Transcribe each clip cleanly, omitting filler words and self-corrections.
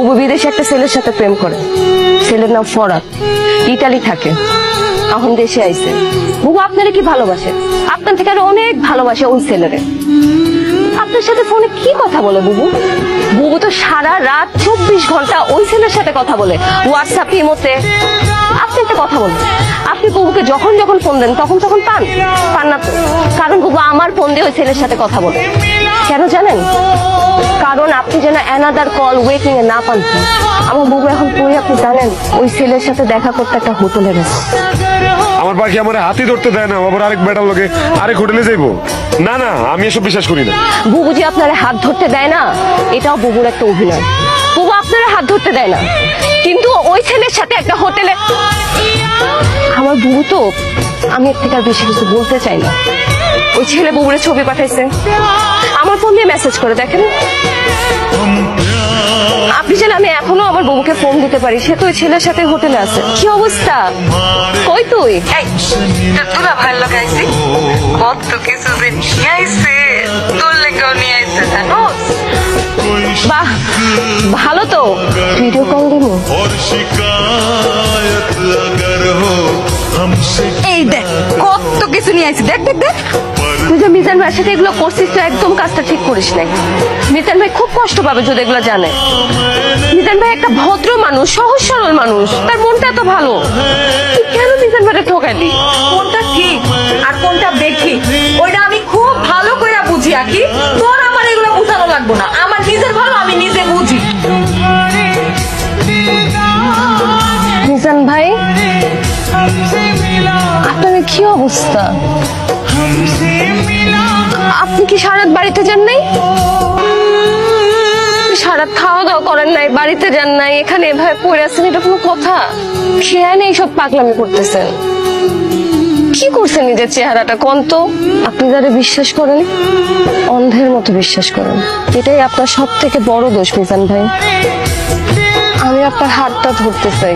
বুবু বিদেশে একটা ছেলের সাথে প্রেম করে। ছেলের নাম ফরাদ, ইটালি থাকে, এখন দেশে আইছে। বুবু আপনারা কি ভালোবাসে, আপনার থেকে আরো অনেক ভালোবাসে ওই ছেলেরে। আপনার সাথে ফোনে কি কথা বলে বুবু? বুবু তো সারা রাত 24 ঘন্টা ওই ছেলের সাথে কথা বলে, হোয়াটসঅ্যাপ, ইমোতে। আপনি একটা কথা বলুন, আপনি বুবুকে যখন যখন ফোন দেন তখন তখন পান না তো? কারণ বুবু আমার ফোন দিয়ে ওই ছেলের সাথে কথা বলে। কেন জানেন? কারণ আপনি যেন অ্যানাদার কল ওয়েটিং এ না পান। আমার বুবু এখন কই আপনি জানেন? ওই ছেলের সাথে দেখা করতে একটা হোটেলে গেছে। আমার পাখি আমার হাতি ধরতে দেয় না, আবার আরেক বেটার লোকে আরেক হোটেলে যাইবো? না না, আমি এসব বিশ্বাস করি না। বুবু যে আপনার হাত ধরতে দেয় না, এটাও বুবুর একটা অভিনয়। বুবু আপনার হাত ধরতে দেয় না, কিন্তু ওই ছেলের সাথে একটা হোটেলে। আমার বুবু তো, আমি এর থেকে আর বেশি কিছু বলতে চাই না। ওই ছেলে বুবুরে ছবি পাঠাইছে, আমার ফোন দিয়ে মেসেজ করে দেখেন। আপনি যেন আমি এখনো আমার বুবুকে ফোন দিতে পারি, সে তো ওই ছেলের সাথে হোটেলে আছে। কি অবস্থা? কই তুই? তোরা ভালো লাগাইছি, কত কিছু যে নিয়ে আইছে, তোর লেগেও নিয়ে আইছে জানোস। বাহ, ভালো তো। ভিডিও কল দিব। এই দেখ কত কিছু নিয়ে আইছে, দেখ দেখ দেখ। তুই যে মিজান ভাইয়ের সাথে এগুলো করছিস, তো একদম কাজটা ঠিক করিস নাই। মিজান ভাই খুব কষ্ট পাবে যদি এগুলো জানে। মিজান ভাই একটা ভদ্র মানুষ, সহজ সরল মানুষ, তার মনটা এত ভালো। তুই কেন মিজান ভাইকে ঠকালি? কোনটা ঠিক আর কোনটা বেঠিক ওইটা আমি খুব ভালো করে বুঝি। আকি তোর আমার এগুলো বুঝানো লাগবো না, আমার নিজের ভালো আমি নিজে বুঝি। মিজান ভাই, আপনার কি অবস্থা? আপনি কি সারাত বাড়িতে যান নাই? সারাত খাওয়া দাওয়া করেন নাই, বাড়িতে যান নাই, এখানে এভাবে পড়ে আছেন, এটা কোনো কথা? খেয়াল নেই সব পাগলামি করতেছেন। কি করছেন নিজের চেহারাটা কোন তো? আপনি যারা বিশ্বাস করেন, অন্ধের মতো বিশ্বাস করেন। এটাই আপনার সব থেকে বড় দোষ মিজান ভাই। আমি আপনার হাতটা ধরতে চাই,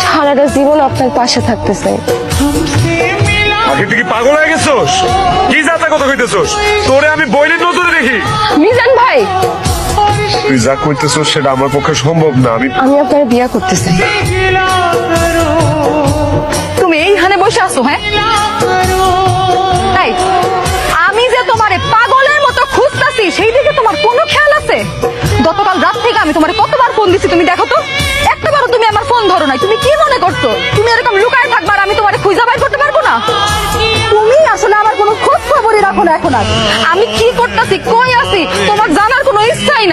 সারাটা জীবন আপনার পাশে থাকতে চাই। আগে তুই কি পাগল হয়ে গেছোস? কি যাতা কথা কইতেছোস? তোরে আমি বইনের নজরে দেখি। মিজান ভাই, তুই যা কইতেছোস সেটা আমার পক্ষে সম্ভব না। আমি আপনার বিয়া করতে চাই। তুমি এইখানে বসে আছো? হ্যাঁ, তাই আমি যে তোমারে পাগলের মতো খুঁজতাছি সেই দিকে তোমার কোনো খেয়াল আছে? গতকাল রাত থেকে আমি তোমারে কতবার ফোন দিছি, তুমি দেখো তো, একটাবারও তুমি আমার ফোন ধরো নাই। তুমি কি মনে করছো তুমি এরকম লুকায় থাকবার আমি তোমারে খুঁজে বাইর করতে পারবো না? তুমি আসলে আমার কোনো খোঁজ খবরই রাখো না এখন। আর আমি কি করতেছি, কই আছি, তোমার জানার